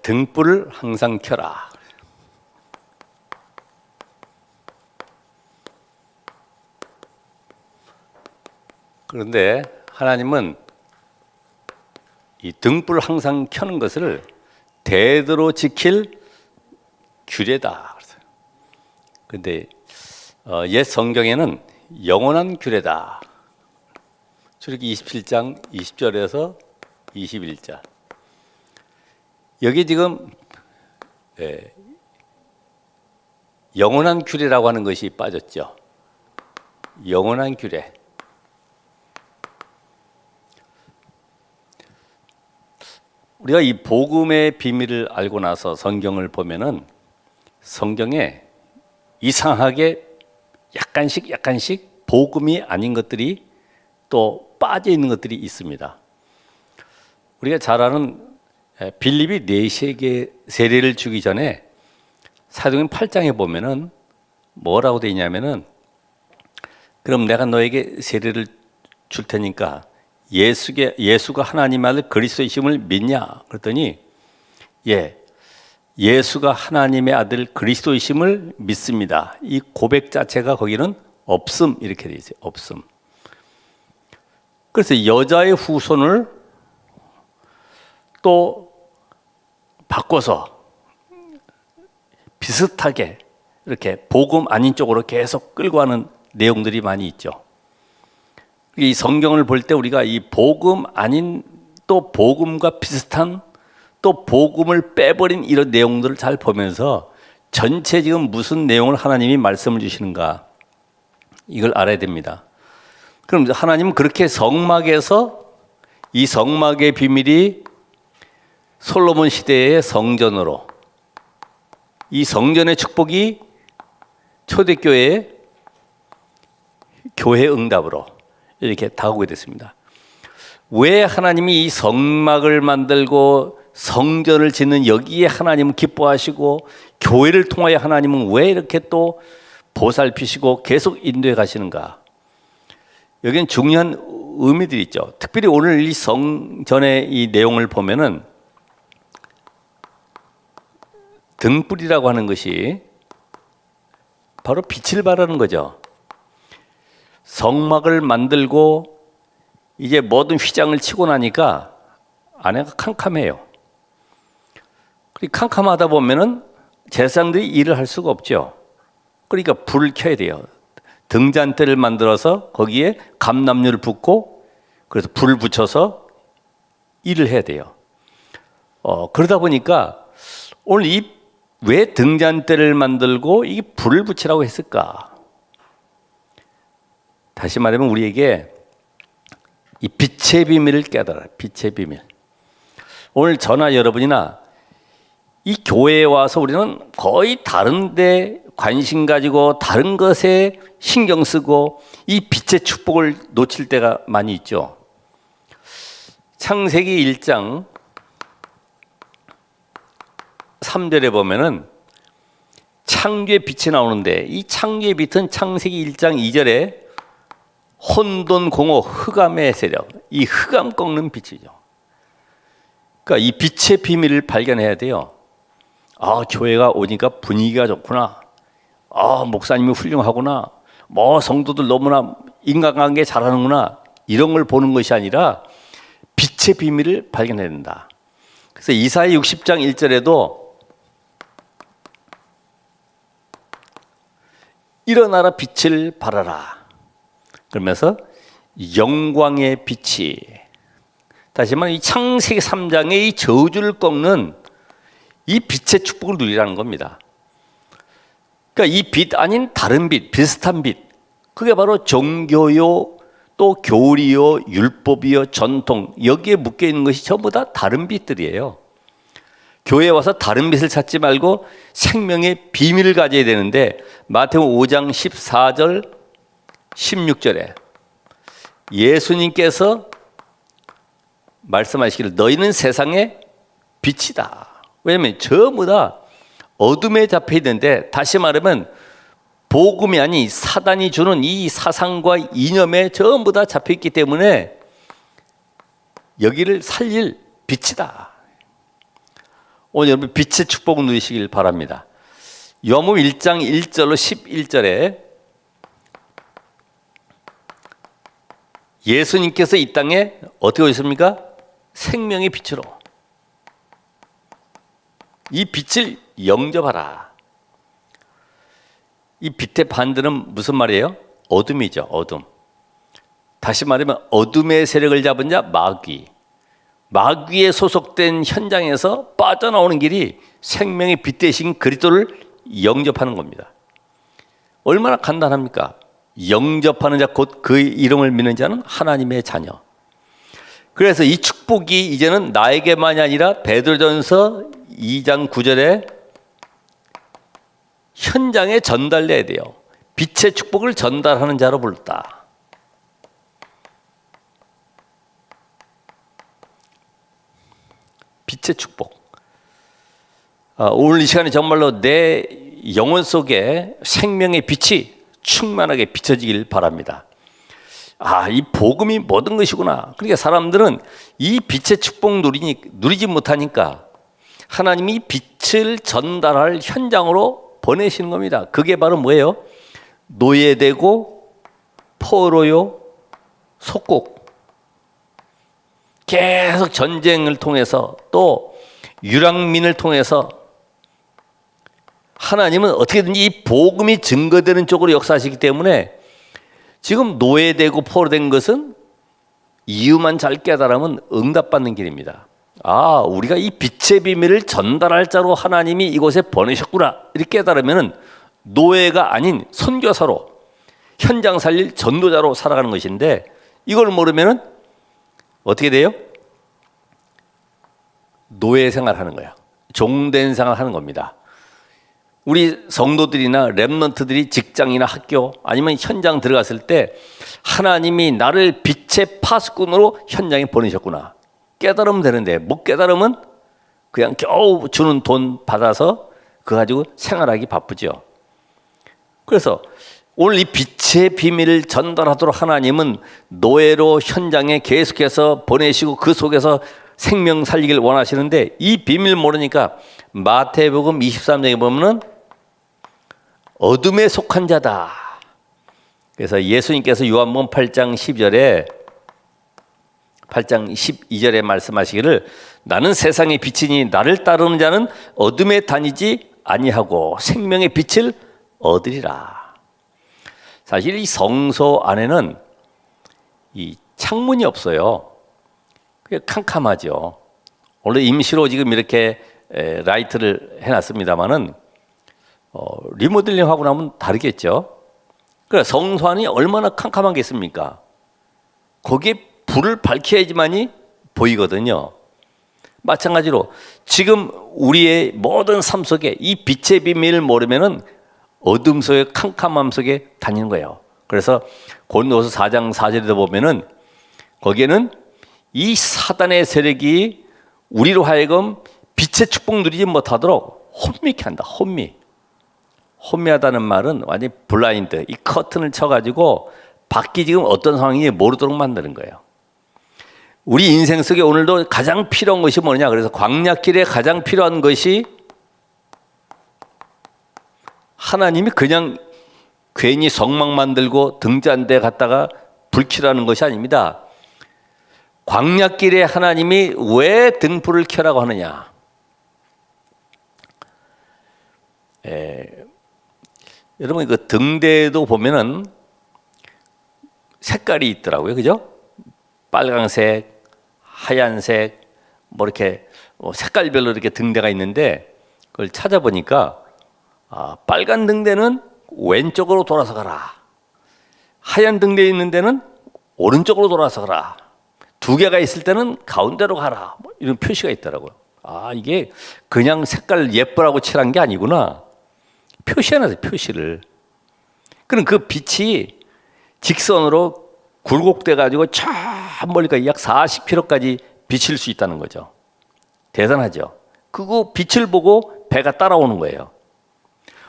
등불을 항상 켜라. 그런데 하나님은 이 등불을 항상 켜는 것을 대대로 지킬 규례다. 그런데 옛 성경에는 영원한 규례다. 출애굽기 27장 20절에서 21절. 여기 지금 영원한 규례라고 하는 것이 빠졌죠. 영원한 규례. 우리가 이 복음의 비밀을 알고 나서 성경을 보면은 성경에 이상하게 약간씩 복음이 아닌 것들이 또 빠져 있는 것들이 있습니다. 우리가 잘 아는 빌립이 4세계 세례를 주기 전에 사도행전 8장에 보면은 뭐라고 되어 있냐면은 그럼 내가 너에게 세례를 줄 테니까 예수가 하나님의 아들 그리스도이심을 믿냐? 그랬더니 예수가 하나님의 아들 그리스도이심을 믿습니다. 이 고백 자체가 거기는 없음 이렇게 되어 있어요. 없음. 그래서 여자의 후손을 또 바꿔서 비슷하게 이렇게 복음 아닌 쪽으로 계속 끌고 가는 내용들이 많이 있죠. 이 성경을 볼 때 우리가 이 복음 아닌 또 복음과 비슷한 또 복음을 빼버린 이런 내용들을 잘 보면서 전체 지금 무슨 내용을 하나님이 말씀을 주시는가 이걸 알아야 됩니다. 그럼 하나님은 그렇게 성막에서 이 성막의 비밀이 솔로몬 시대의 성전으로 이 성전의 축복이 초대교회의 교회 응답으로 이렇게 다가오게 됐습니다. 왜 하나님이 이 성막을 만들고 성전을 짓는 여기에 하나님은 기뻐하시고 교회를 통하여 하나님은 왜 이렇게 또 보살피시고 계속 인도해 가시는가? 여기는 중요한 의미들이 있죠. 특별히 오늘 이 성전의 이 내용을 보면은 등불이라고 하는 것이 바로 빛을 발하는 거죠. 성막을 만들고 이제 모든 휘장을 치고 나니까 안에가 캄캄해요. 캄캄하다 보면은 제사장들이 일을 할 수가 없죠. 그러니까 불을 켜야 돼요. 등잔대를 만들어서 거기에 감람류를 붓고 그래서 불을 붙여서 일을 해야 돼요. 그러다 보니까 오늘 왜 등잔대를 만들고 이 불을 붙이라고 했을까? 다시 말하면 우리에게 이 빛의 비밀을 깨달아라. 빛의 비밀. 오늘 저나 여러분이나 이 교회에 와서 우리는 거의 다른 데 관심 가지고 다른 것에 신경 쓰고 이 빛의 축복을 놓칠 때가 많이 있죠. 창세기 1장 3절에 보면은 창조의 빛이 나오는데 이 창조의 빛은 창세기 1장 2절에 혼돈 공허 흑암의 세력, 이 흑암 꺾는 빛이죠. 그러니까 이 빛의 비밀을 발견해야 돼요. 교회가 오니까 분위기가 좋구나. 목사님이 훌륭하구나. 성도들 너무나 인간관계 잘하는구나. 이런 걸 보는 것이 아니라 빛의 비밀을 발견해야 된다. 그래서 이사야 60장 1절에도 일어나라 빛을 발하라. 그러면서 영광의 빛이 다시 말하면 이 창세기 3장의 이 저주를 꺾는 이 빛의 축복을 누리라는 겁니다. 그러니까 이 빛 아닌 다른 빛, 비슷한 빛, 그게 바로 종교요, 또 교리요, 율법이요, 전통, 여기에 묶여 있는 것이 전부 다 다른 빛들이에요. 교회에 와서 다른 빛을 찾지 말고 생명의 비밀을 가져야 되는데 마태복음 5장 14절 16절에 예수님께서 말씀하시기를 너희는 세상의 빛이다. 왜냐하면 전부 다 어둠에 잡혀 있는데 다시 말하면 복음이 아닌 사단이 주는 이 사상과 이념에 전부 다 잡혀 있기 때문에 여기를 살릴 빛이다. 오늘 여러분 빛의 축복을 누리시길 바랍니다. 요한복음 1장 1절로 11절에 예수님께서 이 땅에 어떻게 오셨습니까? 생명의 빛으로. 이 빛을 영접하라. 이 빛의 반대는 무슨 말이에요? 어둠이죠. 어둠. 다시 말하면 어둠의 세력을 잡은 자 마귀. 마귀에 소속된 현장에서 빠져나오는 길이 생명의 빛 대신 그리스도를 영접하는 겁니다. 얼마나 간단합니까? 영접하는 자 곧 그 이름을 믿는 자는 하나님의 자녀. 그래서 이 축복이 이제는 나에게만이 아니라 베드로전서 2장 9절에 현장에 전달돼야 돼요. 빛의 축복을 전달하는 자로 불렀다. 빛의 축복. 오늘 이 시간에 정말로 내 영혼 속에 생명의 빛이 충만하게 비춰지길 바랍니다. 이 복음이 모든 것이구나. 그러니까 사람들은 이 빛의 축복 누리지 못하니까 하나님이 빛을 전달할 현장으로 보내시는 겁니다. 그게 바로 뭐예요? 노예되고 포로요 속국. 계속 전쟁을 통해서 또 유랑민을 통해서 하나님은 어떻게든지 이 복음이 증거되는 쪽으로 역사하시기 때문에 지금 노예되고 포로된 것은 이유만 잘 깨달으면 응답받는 길입니다. 우리가 이 빛의 비밀을 전달할 자로 하나님이 이곳에 보내셨구나 이렇게 깨달으면 노예가 아닌 선교사로 현장 살릴 전도자로 살아가는 것인데 이걸 모르면 어떻게 돼요? 노예 생활하는 거예요. 종된 생활하는 겁니다. 우리 성도들이나 렘넌트들이 직장이나 학교 아니면 현장 들어갔을 때 하나님이 나를 빛의 파수꾼으로 현장에 보내셨구나 깨달으면 되는데 못 깨달으면 그냥 겨우 주는 돈 받아서 그거 가지고 생활하기 바쁘죠. 그래서 오늘 이 빛의 비밀을 전달하도록 하나님은 노예로 현장에 계속해서 보내시고 그 속에서 생명 살리길 원하시는데 이 비밀 모르니까 마태복음 23장에 보면은 어둠에 속한 자다. 그래서 예수님께서 요한복음 8장 12절에 말씀하시기를 나는 세상의 빛이니 나를 따르는 자는 어둠에 다니지 아니하고 생명의 빛을 얻으리라. 사실 이 성소 안에는 이 창문이 없어요. 그게 캄캄하죠. 원래 임시로 지금 이렇게 라이트를 해놨습니다만은 리모델링 하고 나면 다르겠죠. 그래 성소 안이 얼마나 캄캄하겠습니까? 거기에 불을 밝혀야지만이 보이거든요. 마찬가지로 지금 우리의 모든 삶 속에 이 빛의 비밀을 모르면은 어둠 속에 캄캄함 속에 다니는 거예요. 그래서 고린도서 4장 4절에 보면은 거기에는 이 사단의 세력이 우리로 하여금 빛의 축복 누리지 못하도록 혼미케 한다. 혼미하다는 말은 완전히 블라인드, 이 커튼을 쳐가지고 밖이 지금 어떤 상황인지 모르도록 만드는 거예요. 우리 인생 속에 오늘도 가장 필요한 것이 뭐냐? 그래서 광야길에 가장 필요한 것이 하나님이 그냥 괜히 성막 만들고 등잔대 갖다가 불 켜라는 것이 아닙니다. 광야길에 하나님이 왜 등불을 켜라고 하느냐? 여러분 그 등대도 보면은 색깔이 있더라고요, 그죠? 빨강색, 하얀색, 뭐 이렇게 색깔별로 이렇게 등대가 있는데 그걸 찾아보니까 빨간 등대는 왼쪽으로 돌아서 가라. 하얀 등대 있는 데는 오른쪽으로 돌아서 가라. 두 개가 있을 때는 가운데로 가라. 뭐 이런 표시가 있더라고요. 이게 그냥 색깔 예쁘라고 칠한 게 아니구나. 표시해놨어요, 표시를. 그럼 그 빛이 직선으로 굴곡돼 가지고 저 멀리까지 약 40km까지 비칠 수 있다는 거죠. 대단하죠. 그거 빛을 보고 배가 따라오는 거예요.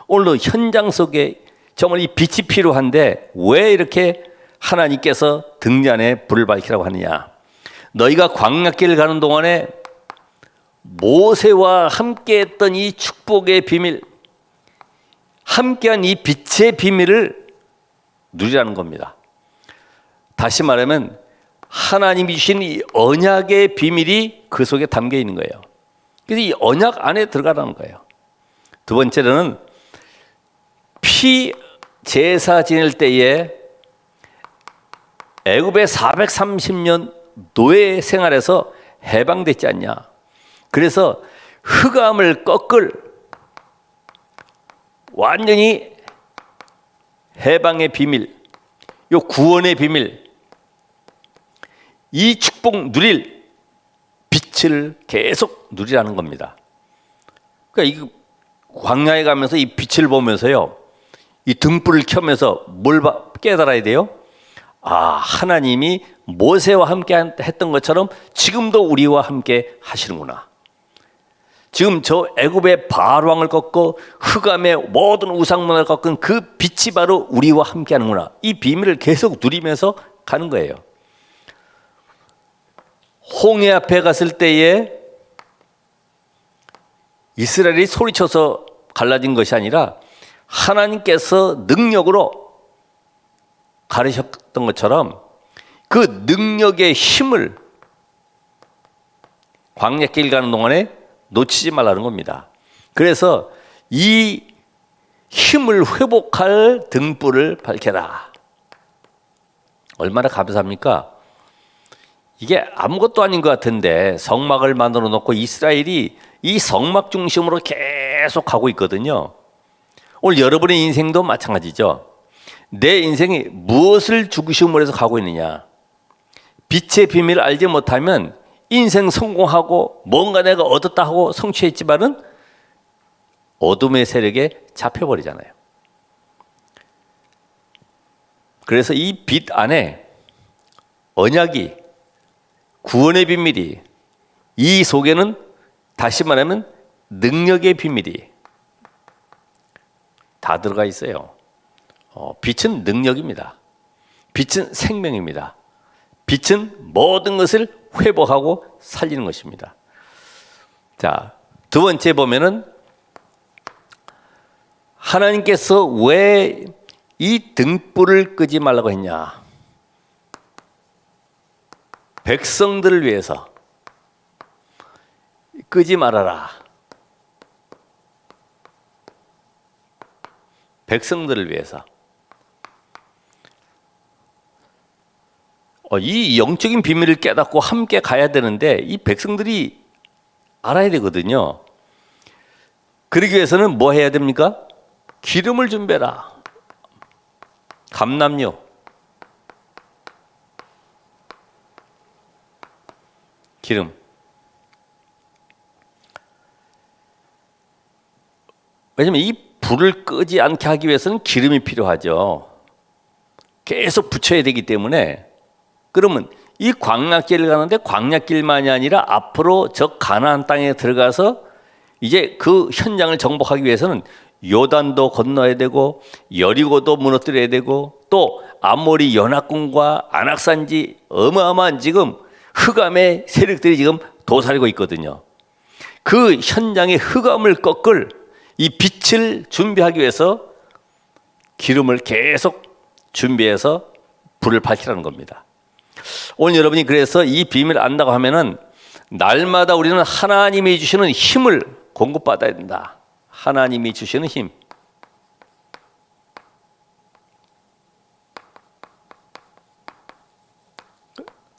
오늘도 현장 속에 정말 이 빛이 필요한데 왜 이렇게 하나님께서 등잔에 불을 밝히라고 하느냐? 너희가 광야길을 가는 동안에 모세와 함께했던 이 축복의 비밀, 함께한 이 빛의 비밀을 누리라는 겁니다. 다시 말하면 하나님이 주신 이 언약의 비밀이 그 속에 담겨 있는 거예요. 그래서 이 언약 안에 들어가라는 거예요. 두 번째로는 피 제사 지낼 때에 애굽의 430년 노예 생활에서 해방됐지 않냐. 그래서 흑암을 꺾을 완전히 해방의 비밀, 요 구원의 비밀, 이 축복 누릴 빛을 계속 누리라는 겁니다. 그러니까 이 광야에 가면서 이 빛을 보면서요, 이 등불을 켜면서 뭘 깨달아야 돼요? 아, 하나님이 모세와 함께 했던 것처럼 지금도 우리와 함께 하시는구나. 지금 저 애굽의 바로왕을 꺾고 흑암의 모든 우상문화를 꺾은 그 빛이 바로 우리와 함께 하는구나. 이 비밀을 계속 누리면서 가는 거예요. 홍해 앞에 갔을 때에 이스라엘이 소리쳐서 갈라진 것이 아니라 하나님께서 능력으로 가르쳤던 것처럼 그 능력의 힘을 광야길 가는 동안에 놓치지 말라는 겁니다. 그래서 이 힘을 회복할 등불을 밝혀라. 얼마나 감사합니까? 이게 아무것도 아닌 것 같은데 성막을 만들어 놓고 이스라엘이 이 성막 중심으로 계속 가고 있거든요. 오늘 여러분의 인생도 마찬가지죠. 내 인생이 무엇을 중심으로 해서 가고 있느냐. 빛의 비밀을 알지 못하면 인생 성공하고 뭔가 내가 얻었다 하고 성취했지만은 어둠의 세력에 잡혀버리잖아요. 그래서 이 빛 안에 언약이, 구원의 비밀이, 이 속에는 다시 말하면 능력의 비밀이 다 들어가 있어요. 빛은 능력입니다. 빛은 생명입니다. 빛은 모든 것을 회복하고 살리는 것입니다. 자, 두 번째 보면은 하나님께서 왜 이 등불을 끄지 말라고 했냐? 백성들을 위해서 끄지 말아라. 백성들을 위해서. 이 영적인 비밀을 깨닫고 함께 가야 되는데 이 백성들이 알아야 되거든요. 그러기 위해서는 뭐 해야 됩니까? 기름을 준비해라. 감람료. 기름. 왜냐하면 이 불을 끄지 않게 하기 위해서는 기름이 필요하죠. 계속 붙여야 되기 때문에. 그러면 이 광야길을 가는데 광야길만이 아니라 앞으로 저 가나안 땅에 들어가서 이제 그 현장을 정복하기 위해서는 요단도 건너야 되고 여리고도 무너뜨려야 되고 또 아모리 연합군과 안악산지 어마어마한 지금 흑암의 세력들이 지금 도사리고 있거든요. 그 현장의 흑암을 꺾을 이 빛을 준비하기 위해서 기름을 계속 준비해서 불을 밝히라는 겁니다. 오늘 여러분이 그래서 이 비밀을 안다고 하면은 날마다 우리는 하나님이 주시는 힘을 공급받아야 된다. 하나님이 주시는 힘.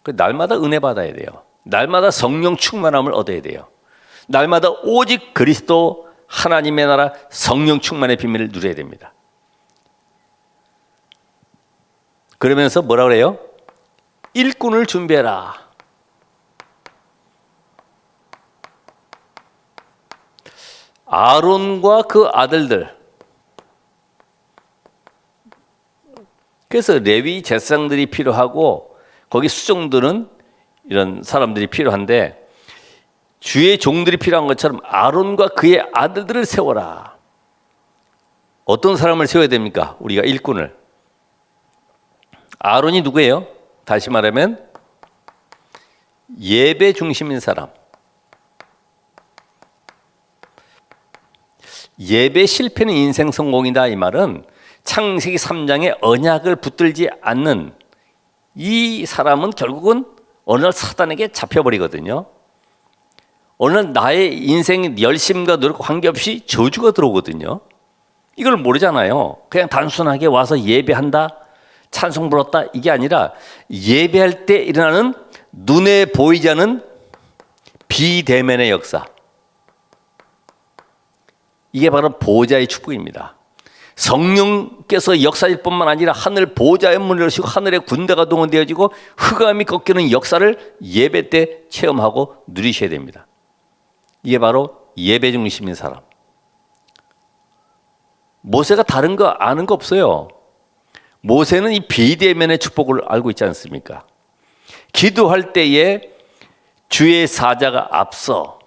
날마다 은혜 받아야 돼요. 날마다 성령 충만함을 얻어야 돼요. 날마다 오직 그리스도 하나님의 나라 성령 충만의 비밀을 누려야 됩니다. 그러면서 뭐라 그래요? 일꾼을 준비해라. 아론과 그 아들들. 그래서 레위 제사장들이 필요하고 거기 수종들은 이런 사람들이 필요한데 주의 종들이 필요한 것처럼 아론과 그의 아들들을 세워라. 어떤 사람을 세워야 됩니까? 우리가 일꾼을. 아론이 누구예요? 다시 말하면 예배 중심인 사람. 예배 실패는 인생 성공이다 이 말은 창세기 3장의 언약을 붙들지 않는 이 사람은 결국은 어느 날 사단에게 잡혀버리거든요. 어느 날 나의 인생 열심과 노력 관계없이 저주가 들어오거든요. 이걸 모르잖아요. 그냥 단순하게 와서 예배한다, 찬송 불렀다 이게 아니라 예배할 때 일어나는 눈에 보이지 않는 비대면의 역사. 이게 바로 보호자의 축복입니다. 성령께서 역사일 뿐만 아니라 하늘 보호자의 문을 열시고 하늘의 군대가 동원되어지고 흑암이 꺾이는 역사를 예배 때 체험하고 누리셔야 됩니다. 이게 바로 예배 중심인 사람. 모세가 다른 거 아는 거 없어요. 모세는 이 비대면의 축복을 알고 있지 않습니까? 기도할 때에 주의 사자가 앞서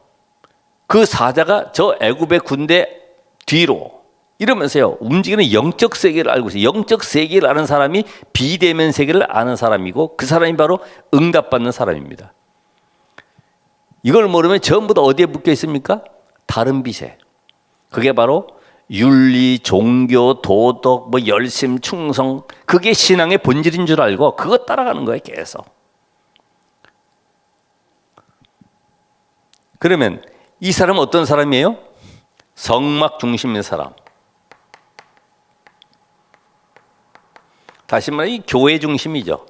그 사자가 저 애굽의 군대 뒤로 이러면서요 움직이는 영적 세계를 알고 있어요. 영적 세계를 아는 사람이 비대면 세계를 아는 사람이고 그 사람이 바로 응답받는 사람입니다. 이걸 모르면 전부 다 어디에 묶여 있습니까? 다른 빛에. 그게 바로 윤리, 종교, 도덕, 열심, 충성 그게 신앙의 본질인 줄 알고 그거 따라가는 거예요 계속. 그러면 이 사람은 어떤 사람이에요? 성막 중심인 사람. 다시 말해 이 교회 중심이죠.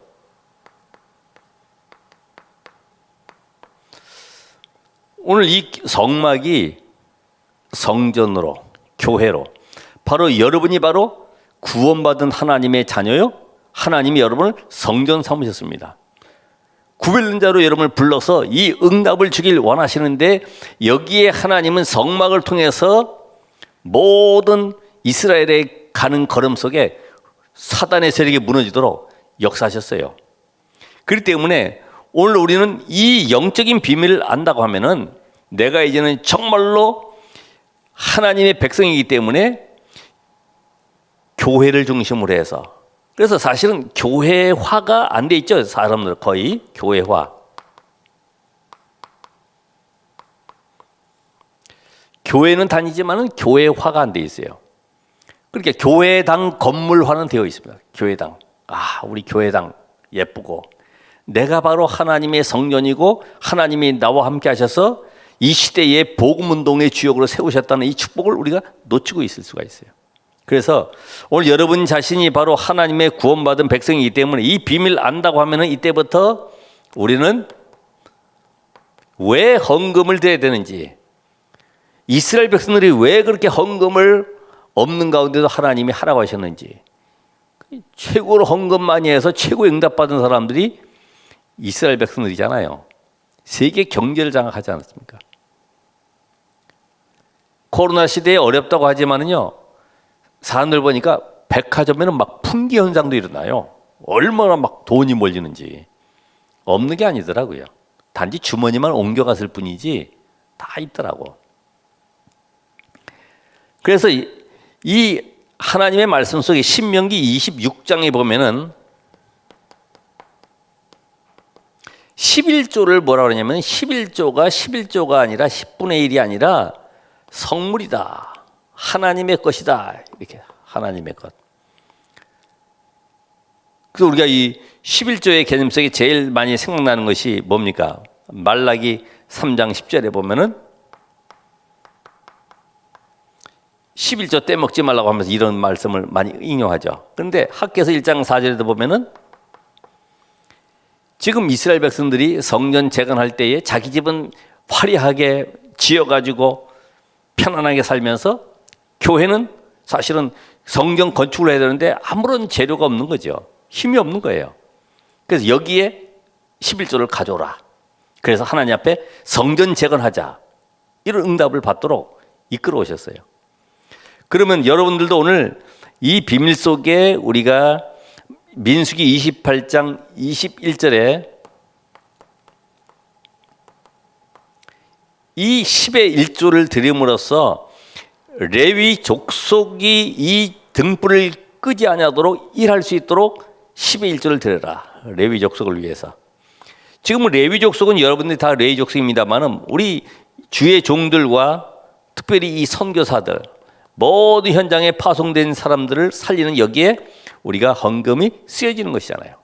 오늘 이 성막이 성전으로 교회로 바로 여러분이 바로 구원받은 하나님의 자녀요. 하나님이 여러분을 성전 삼으셨습니다. 구별된 자로 여러분을 불러서 이 응답을 주길 원하시는데 여기에 하나님은 성막을 통해서 모든 이스라엘의 가는 걸음 속에 사단의 세력이 무너지도록 역사하셨어요. 그렇기 때문에 오늘 우리는 이 영적인 비밀을 안다고 하면은 내가 이제는 정말로 하나님의 백성이기 때문에 교회를 중심으로 해서 그래서 사실은 교회화가 안 돼 있죠. 사람들 거의 교회화. 교회는 다니지만은 교회화가 안 돼 있어요. 그러니까 교회당 건물화는 되어 있습니다. 교회당. 우리 교회당 예쁘고 내가 바로 하나님의 성전이고 하나님이 나와 함께 하셔서 이 시대의 복음운동의 주역으로 세우셨다는 이 축복을 우리가 놓치고 있을 수가 있어요. 그래서 오늘 여러분 자신이 바로 하나님의 구원받은 백성이기 때문에 이 비밀을 안다고 하면은 이때부터 우리는 왜 헌금을 드려야 되는지 이스라엘 백성들이 왜 그렇게 헌금을 없는 가운데도 하나님이 하라고 하셨는지 최고로 헌금 많이 해서 최고 응답받은 사람들이 이스라엘 백성들이잖아요. 세계 경제를 장악하지 않았습니까? 코로나 시대에 어렵다고 하지만은요 사람들 보니까 백화점에는 막 품귀 현상도 일어나요. 얼마나 막 돈이 몰리는지. 없는 게 아니더라고요. 단지 주머니만 옮겨갔을 뿐이지 다 있더라고. 그래서 이 하나님의 말씀 속에 신명기 26장에 보면은 11조를 뭐라 그러냐면 11조가 아니라 10분의 1이 아니라 성물이다. 하나님의 것이다. 이렇게 하나님의 것. 그래서 우리가 이 11조의 개념 속에 제일 많이 생각나는 것이 뭡니까? 말라기 3장 10절에 보면은 11조 떼먹지 말라고 하면서 이런 말씀을 많이 인용하죠. 그런데 학개서 1장 4절에도 보면은 지금 이스라엘 백성들이 성전 재건할 때에 자기 집은 화려하게 지어가지고 편안하게 살면서 교회는 사실은 성경 건축을 해야 되는데 아무런 재료가 없는 거죠. 힘이 없는 거예요. 그래서 여기에 11조를 가져오라. 그래서 하나님 앞에 성전 재건하자. 이런 응답을 받도록 이끌어 오셨어요. 그러면 여러분들도 오늘 이 비밀 속에 우리가 민수기 28장 21절에 이 10의 1조를 드림으로써 레위 족속이 이 등불을 끄지 아니하도록 일할 수 있도록 10의 1조를 드려라. 레위 족속을 위해서. 지금은 레위 족속은 여러분들이 다 레위 족속입니다만은 우리 주의 종들과 특별히 이 선교사들 모든 현장에 파송된 사람들을 살리는 여기에 우리가 헌금이 쓰여지는 것이잖아요.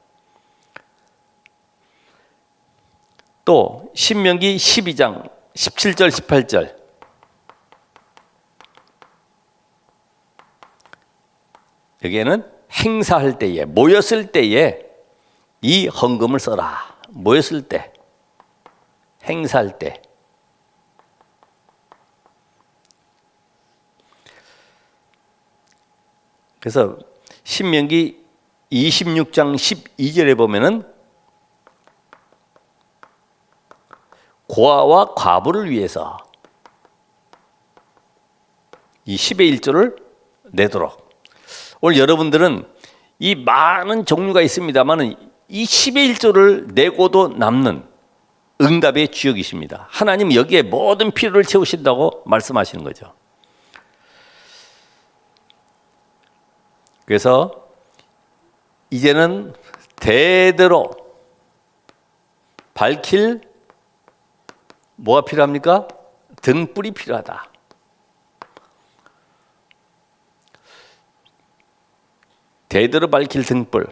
또 신명기 12장 17절 18절 여기에는 행사할 때에 모였을 때에 이 헌금을 써라. 모였을 때 행사할 때 그래서 신명기 26장 12절에 보면은 고아와 과부를 위해서 이 10의 1조를 내도록. 오늘 여러분들은 이 많은 종류가 있습니다만 이 10의 1조를 내고도 남는 응답의 주역이십니다. 하나님 여기에 모든 필요를 채우신다고 말씀하시는 거죠. 그래서 이제는 대대로 밝힐 뭐가 필요합니까? 등불이 필요하다. 대대로 밝힐 등불.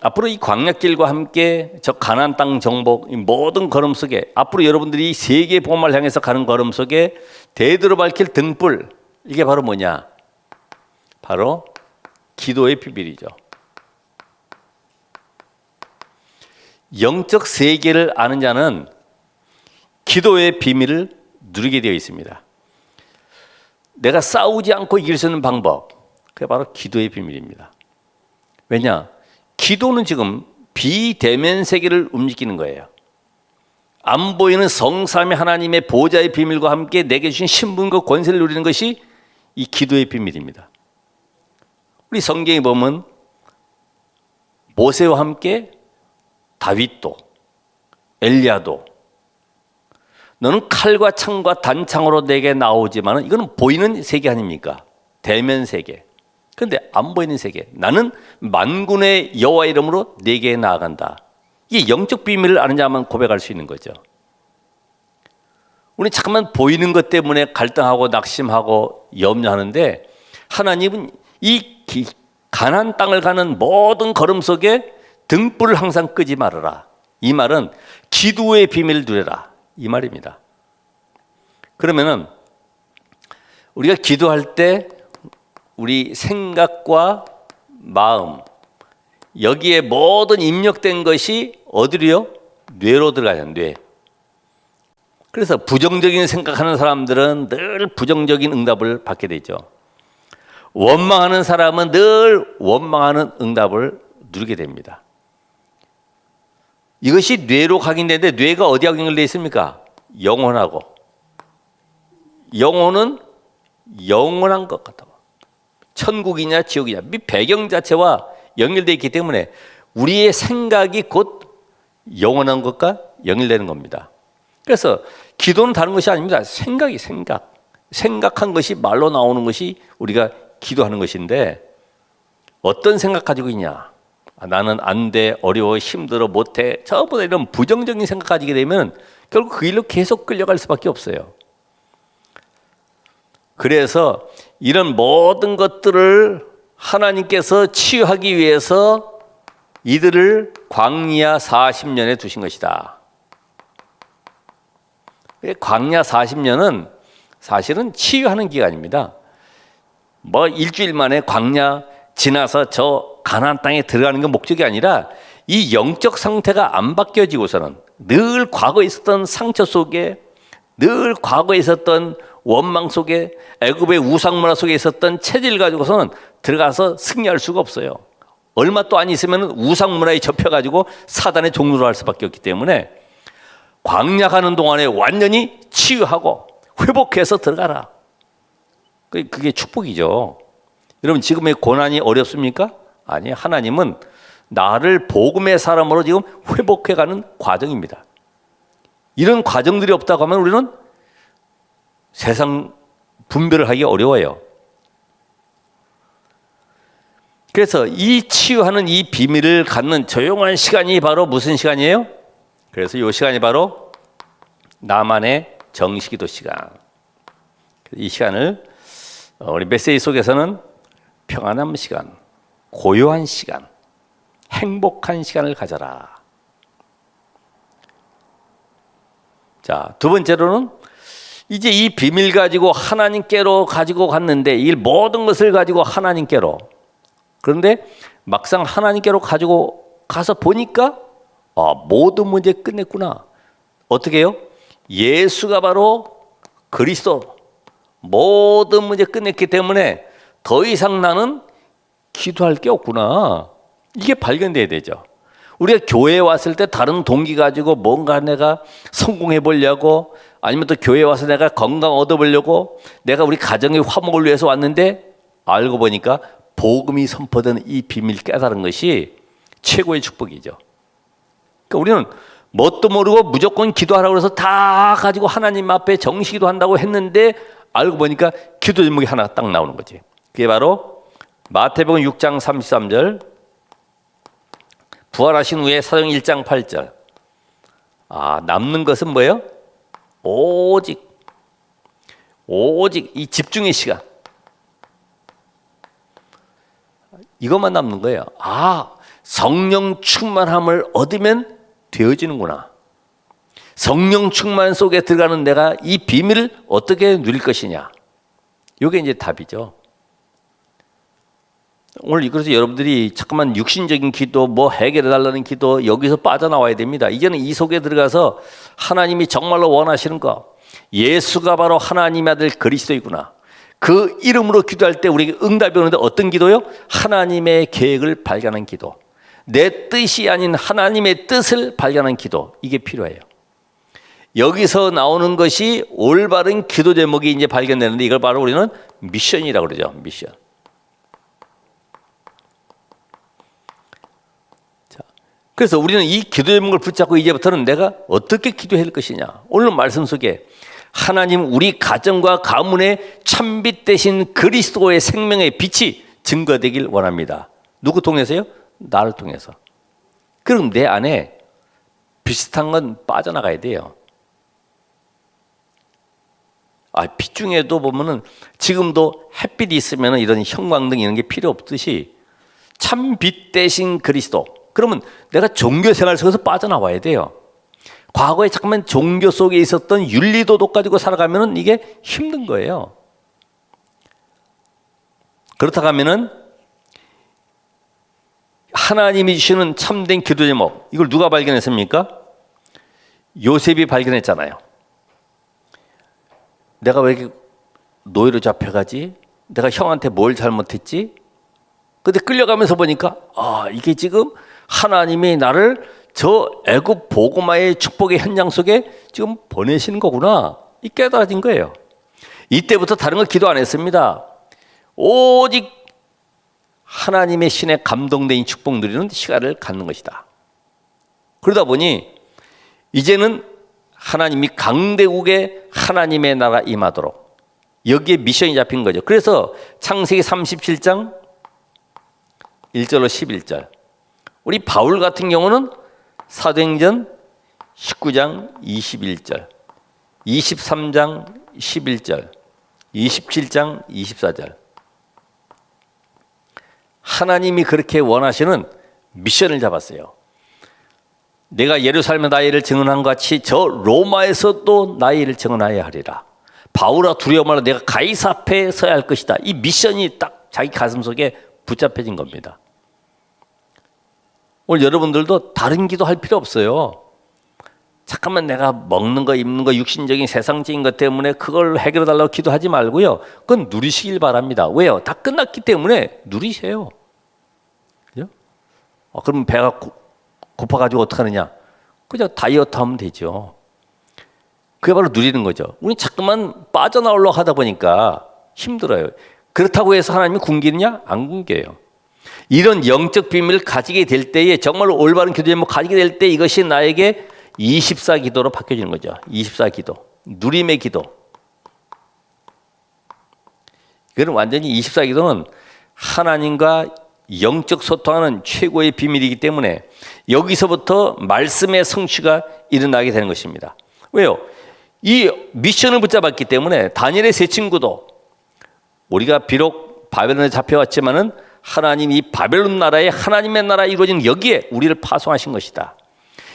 앞으로 이 광야길과 함께 저 가나안 땅 정복 이 모든 걸음 속에 앞으로 여러분들이 세계 복음을 향해서 가는 걸음 속에 대대로 밝힐 등불, 이게 바로 뭐냐? 바로 기도의 비밀이죠. 영적 세계를 아는 자는 기도의 비밀을 누리게 되어 있습니다. 내가 싸우지 않고 이길 수 있는 방법, 그게 바로 기도의 비밀입니다. 왜냐? 기도는 지금 비대면 세계를 움직이는 거예요. 안 보이는 성삼위 하나님의 보좌의 비밀과 함께 내게 주신 신분과 권세를 누리는 것이 이 기도의 비밀입니다. 우리 성경에 보면 모세와 함께 다윗도 엘리야도 너는 칼과 창과 단창으로 내게 나오지만 이거는 보이는 세계 아닙니까? 대면 세계. 그런데 안 보이는 세계. 나는 만군의 여호와 이름으로 내게 나아간다. 이게 영적 비밀을 아는 자만 고백할 수 있는 거죠. 우리 잠깐만 보이는 것 때문에 갈등하고 낙심하고 염려하는데 하나님은 이 가나안 땅을 가는 모든 걸음 속에 등불을 항상 끄지 말아라. 이 말은 기도의 비밀을 누려라. 이 말입니다. 그러면은 우리가 기도할 때 우리 생각과 마음 여기에 모든 입력된 것이 어디로요? 뇌로 들어가요. 뇌. 그래서 부정적인 생각하는 사람들은 늘 부정적인 응답을 받게 되죠. 원망하는 사람은 늘 원망하는 응답을 누리게 됩니다. 이것이 뇌로 각인되는데 뇌가 어디하고 연결되어 있습니까? 영혼하고. 영혼은 영원한 것 같다. 천국이냐 지옥이냐 이 배경 자체와 연결되어 있기 때문에 우리의 생각이 곧 영원한 것과 연결되는 겁니다. 그래서 기도는 다른 것이 아닙니다. 생각한 것이 말로 나오는 것이 우리가 기도하는 것인데 어떤 생각 가지고 있냐? 나는 안 돼, 어려워, 힘들어, 못해. 전부 다 이런 부정적인 생각 가지게 되면 결국 그 일로 계속 끌려갈 수밖에 없어요. 그래서 이런 모든 것들을 하나님께서 치유하기 위해서 이들을 광야 40년에 두신 것이다. 광야 40년은 사실은 치유하는 기간입니다. 뭐 일주일 만에 광야 지나서 저 가나안 땅에 들어가는 게 목적이 아니라 이 영적 상태가 안 바뀌어지고서는 늘 과거에 있었던 상처 속에 늘 과거에 있었던 원망 속에 애굽의 우상 문화 속에 있었던 체질 가지고서는 들어가서 승리할 수가 없어요. 얼마 또 안 있으면 우상 문화에 접혀가지고 사단의 종로를 할 수밖에 없기 때문에 광야 가는 동안에 완전히 치유하고 회복해서 들어가라. 그게 축복이죠. 여러분 지금의 고난이 어렵습니까? 아니, 하나님은 나를 복음의 사람으로 지금 회복해가는 과정입니다. 이런 과정들이 없다고 하면 우리는 세상 분별을 하기 어려워요. 그래서 이 치유하는 이 비밀을 갖는 조용한 시간이 바로 무슨 시간이에요? 그래서 이 시간이 바로 나만의 정식기도 시간. 이 시간을 우리 메시지 속에서는 평안한 시간, 고요한 시간, 행복한 시간을 가져라. 자, 두 번째로는 이제 이 비밀 가지고 하나님께로 가지고 갔는데 이 모든 것을 가지고 하나님께로, 그런데 막상 하나님께로 가지고 가서 보니까 모든 문제 끝냈구나. 어떻게 해요? 예수가 바로 그리스도, 모든 문제 끝냈기 때문에 더 이상 나는 기도할 게 없구나. 이게 발견돼야 되죠. 우리가 교회에 왔을 때 다른 동기 가지고 뭔가 내가 성공해 보려고, 아니면 또 교회에 와서 내가 건강 얻어보려고, 내가 우리 가정의 화목을 위해서 왔는데 알고 보니까 복음이 선포되는 이 비밀 깨달은 것이 최고의 축복이죠. 그러니까 우리는 뭣도 모르고 무조건 기도하라고 해서 다 가지고 하나님 앞에 정식기도 한다고 했는데 알고 보니까 기도 제목이 하나 딱 나오는 거지. 그게 바로 마태복음 6장 33절, 부활하신 후에 사도행 1장 8절. 남는 것은 뭐예요? 오직 이 집중의 시간. 이것만 남는 거예요. 성령 충만함을 얻으면 되어지는구나. 성령 충만 속에 들어가는 내가 이 비밀을 어떻게 누릴 것이냐. 이게 이제 답이죠. 오늘 그래서 여러분들이 잠깐만 육신적인 기도, 뭐 해결해 달라는 기도, 여기서 빠져나와야 됩니다. 이제는 이 속에 들어가서 하나님이 정말로 원하시는 거, 예수가 바로 하나님의 아들 그리스도이구나. 그 이름으로 기도할 때 우리에게 응답이 오는데 어떤 기도요? 하나님의 계획을 발견한 기도, 내 뜻이 아닌 하나님의 뜻을 발견한 기도, 이게 필요해요. 여기서 나오는 것이 올바른 기도 제목이 이제 발견되는데 이걸 바로 우리는 미션이라고 그러죠. 미션. 그래서 우리는 이 기도 제목을 붙잡고 이제부터는 내가 어떻게 기도해야 할 것이냐. 오늘 말씀 속에 하나님 우리 가정과 가문의 참빛 대신 그리스도의 생명의 빛이 증거되길 원합니다. 누구 통해서요? 나를 통해서. 그럼 내 안에 비슷한 건 빠져나가야 돼요. 빛 중에도 보면은 지금도 햇빛이 있으면 이런 형광등 이런 게 필요 없듯이 참빛 대신 그리스도. 그러면 내가 종교 생활 속에서 빠져나와야 돼요. 과거에 잠깐만 종교 속에 있었던 윤리도덕 가지고 살아가면 이게 힘든 거예요. 그렇다고 하면은 하나님이 주시는 참된 기도 제목, 이걸 누가 발견했습니까? 요셉이 발견했잖아요. 내가 왜 이렇게 노예로 잡혀가지? 내가 형한테 뭘 잘못했지? 근데 끌려가면서 보니까 이게 지금 하나님이 나를 저 애굽 보고마의 축복의 현장 속에 지금 보내시는 거구나. 이 깨달아진 거예요. 이때부터 다른 거 기도 안 했습니다. 오직 하나님의 신에 감동된 축복 누리는 시간을 갖는 것이다. 그러다 보니 이제는 하나님이 강대국에 하나님의 나라 임하도록 여기에 미션이 잡힌 거죠. 그래서 창세기 37장 1절로 11절, 우리 바울 같은 경우는 사도행전 19장 21절, 23장 11절, 27장 24절, 하나님이 그렇게 원하시는 미션을 잡았어요. 내가 예루살렘에 나의 일을 증언한 것 같이 저 로마에서도 나의 일을 증언하여야 하리라. 바울아 두려워 말라, 내가 가이사 앞에 서야 할 것이다. 이 미션이 딱 자기 가슴 속에 붙잡혀진 겁니다. 오늘 여러분들도 다른 기도 할 필요 없어요. 잠깐만 내가 먹는 거 입는 거 육신적인 세상적인 것 때문에 그걸 해결해 달라고 기도하지 말고요. 그건 누리시길 바랍니다. 왜요? 다 끝났기 때문에 누리세요. 그죠? 그럼 배가 고파가지고 어떡하느냐? 그냥 다이어트 하면 되죠. 그게 바로 누리는 거죠. 우리 자꾸만 빠져나오려고 하다 보니까 힘들어요. 그렇다고 해서 하나님이 굶기느냐? 안 굶겨요. 이런 영적 비밀을 가지게 될 때에 정말로 올바른 기도 제목 가지게 될 때 이것이 나에게 24기도로 바뀌어지는 거죠. 24기도, 누림의 기도. 이거는 완전히 24기도는 하나님과 영적 소통하는 최고의 비밀이기 때문에 여기서부터 말씀의 성취가 일어나게 되는 것입니다. 왜요? 이 미션을 붙잡았기 때문에 다니엘의 세 친구도 우리가 비록 바벨론에 잡혀왔지만은 하나님 이 바벨론 나라에 하나님의 나라가 이루어지는 여기에 우리를 파송하신 것이다.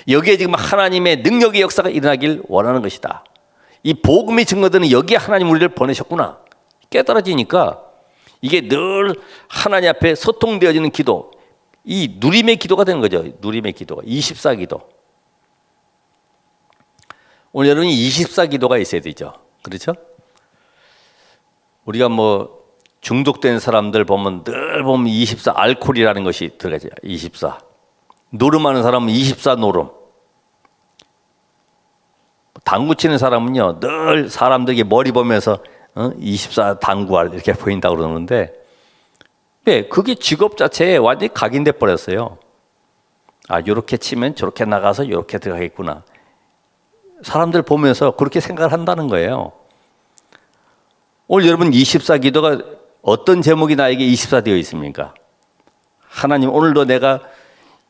여기에 지금 하나님의 능력의 역사가 일어나길 원하는 것이다. 이 복음이 증거되는 여기에 하나님 우리를 보내셨구나 깨달아지니까 이게 늘 하나님 앞에 소통되어지는 기도, 이 누림의 기도가 되는 거죠. 누림의 기도가 24기도. 오늘 여러분이 24기도가 있어야 되죠. 그렇죠? 우리가 뭐 중독된 사람들 보면 늘 보면 24 알코올이라는 것이 들어가죠. 24 노름하는 사람은 24 노름. 당구 치는 사람은요 늘 사람들에게 머리 보면서 24 당구알 이렇게 보인다고 그러는데 네, 그게 직업 자체에 완전히 각인돼 버렸어요. 아, 요렇게 치면 저렇게 나가서 요렇게 들어가겠구나. 사람들 보면서 그렇게 생각을 한다는 거예요. 오늘 여러분 24기도가 어떤 제목이 나에게 24 되어 있습니까? 하나님 오늘도 내가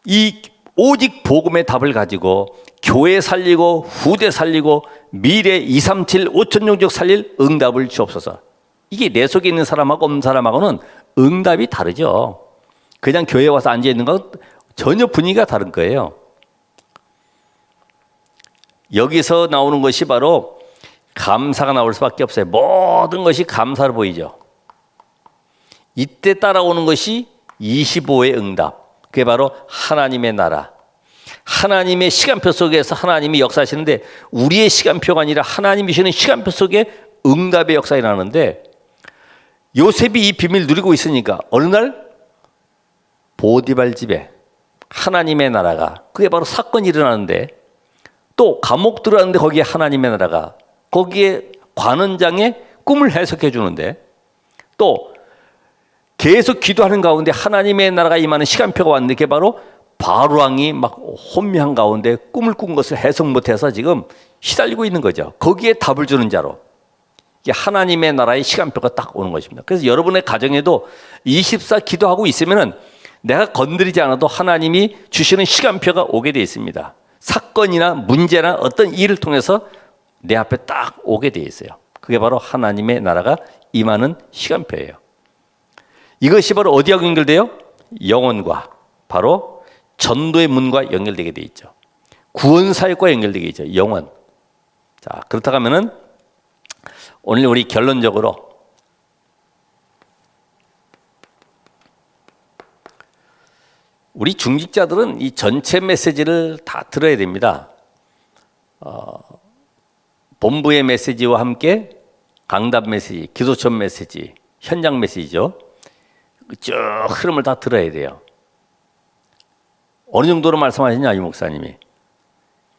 이 오직 복음의 답을 가지고 교회 살리고 후대 살리고 미래 237 5천 영적 살릴 응답을 주옵소서. 이게 내 속에 있는 사람하고 없는 사람하고는 응답이 다르죠. 그냥 교회에 와서 앉아있는 건 전혀 분위기가 다른 거예요. 여기서 나오는 것이 바로 감사가 나올 수밖에 없어요. 모든 것이 감사로 보이죠. 이때 따라오는 것이 25의 응답. 그게 바로 하나님의 나라. 하나님의 시간표 속에서 하나님이 역사하시는데 우리의 시간표가 아니라 하나님이 주시는 시간표 속에 응답의 역사가 일어나는데 요셉이 이 비밀을 누리고 있으니까 어느 날 보디발 집에 하나님의 나라가 그게 바로 사건이 일어나는데 또 감옥 들어가는데 거기에 하나님의 나라가 거기에 관원장의 꿈을 해석해 주는데 또 계속 기도하는 가운데 하나님의 나라가 임하는 시간표가 왔는데 그게 바로 바로왕이 막 혼미한 가운데 꿈을 꾼 것을 해석 못해서 지금 시달리고 있는 거죠. 거기에 답을 주는 자로 이게 하나님의 나라의 시간표가 딱 오는 것입니다. 그래서 여러분의 가정에도 24 기도하고 있으면은 내가 건드리지 않아도 하나님이 주시는 시간표가 오게 되어 있습니다. 사건이나 문제나 어떤 일을 통해서 내 앞에 딱 오게 되어 있어요. 그게 바로 하나님의 나라가 임하는 시간표예요. 이것이 바로 어디하고 연결돼요? 영혼과 바로 전도의 문과 연결되게 되어 있죠. 구원사역과 연결되게 있죠. 영혼. 자, 그렇다고 하면은 오늘 우리 결론적으로 우리 중직자들은 이 전체 메시지를 다 들어야 됩니다. 본부의 메시지와 함께 강답 메시지, 기도처 메시지, 현장 메시지죠. 쭉 흐름을 다 들어야 돼요. 어느 정도로 말씀하시냐 이 목사님이.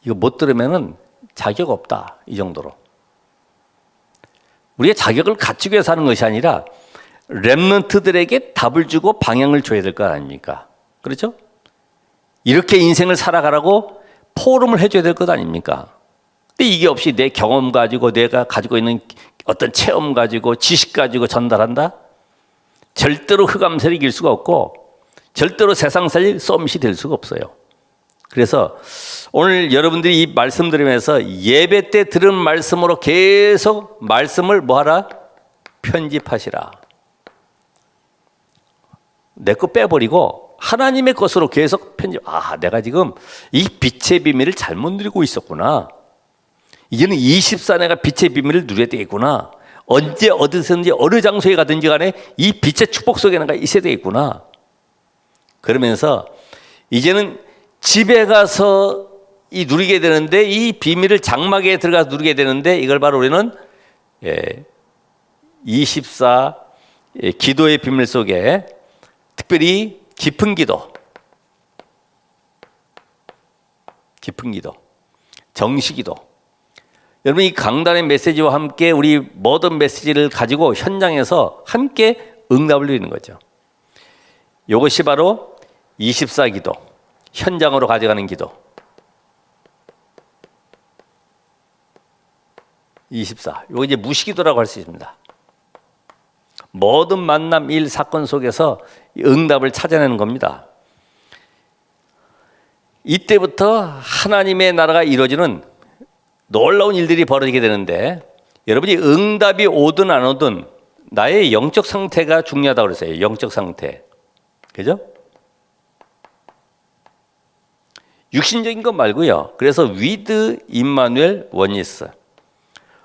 이거 못 들으면은 자격 없다 이 정도로. 우리가 자격을 갖추기 위해서 하는 것이 아니라 렘넌트들에게 답을 주고 방향을 줘야 될 거 아닙니까? 그렇죠? 이렇게 인생을 살아가라고 포럼을 해줘야 될 것 아닙니까? 근데 이게 없이 내 경험 가지고 내가 가지고 있는 어떤 체험 가지고 지식 가지고 전달한다? 절대로 흑암세를 이길 수가 없고 절대로 세상 살릴 썸밋이 될 수가 없어요. 그래서 오늘 여러분들이 이 말씀 들으면서 예배 때 들은 말씀으로 계속 말씀을 뭐하라? 편집하시라. 내 거 빼버리고 하나님의 것으로 계속 편집. 아, 내가 지금 이 빛의 비밀을 잘못 누리고 있었구나. 이제는 24내가 빛의 비밀을 누려야 되겠구나. 언제 어디서든지 어느 장소에 가든지 간에 이 빛의 축복 속에 내가 있어야 되겠구나. 그러면서 이제는 집에 가서 이 누리게 되는데 이 비밀을 장막에 들어가서 누리게 되는데 이걸 바로 우리는 24 기도의 비밀 속에 특별히 깊은 기도, 정시기도. 여러분 이 강단의 메시지와 함께 우리 모든 메시지를 가지고 현장에서 함께 응답을 누리는 거죠. 이것이 바로 24 기도, 현장으로 가져가는 기도. 24. 이거 이제 무시기도라고 할 수 있습니다. 모든 만남, 일, 사건 속에서 응답을 찾아내는 겁니다. 이때부터 하나님의 나라가 이루어지는 놀라운 일들이 벌어지게 되는데 여러분이 응답이 오든 안 오든 나의 영적 상태가 중요하다고 그랬어요. 영적 상태. 그죠? 육신적인 것 말고요. 그래서 위드 임마누엘 원니스.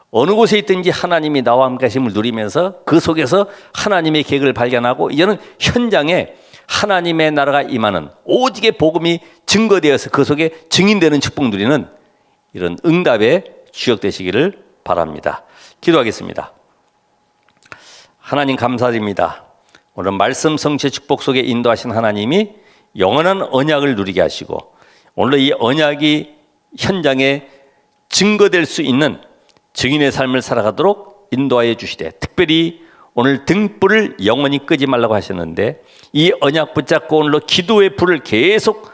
어느 곳에 있든지 하나님이 나와 함께 하심을 누리면서 그 속에서 하나님의 계획을 발견하고 이제는 현장에 하나님의 나라가 임하는 오직의 복음이 증거되어서 그 속에 증인되는 축복 누리는 이런 응답의 주역 되시기를 바랍니다. 기도하겠습니다. 하나님 감사드립니다. 오늘 말씀 성취의 축복 속에 인도하신 하나님이 영원한 언약을 누리게 하시고 오늘 이 언약이 현장에 증거될 수 있는 증인의 삶을 살아가도록 인도하여 주시되 특별히 오늘 등불을 영원히 끄지 말라고 하셨는데 이 언약 붙잡고 오늘로 기도의 불을 계속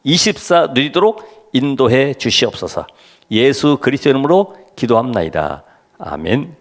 24 누리도록 인도해 주시옵소서. 예수 그리스도 이름으로 기도합나이다. 아멘.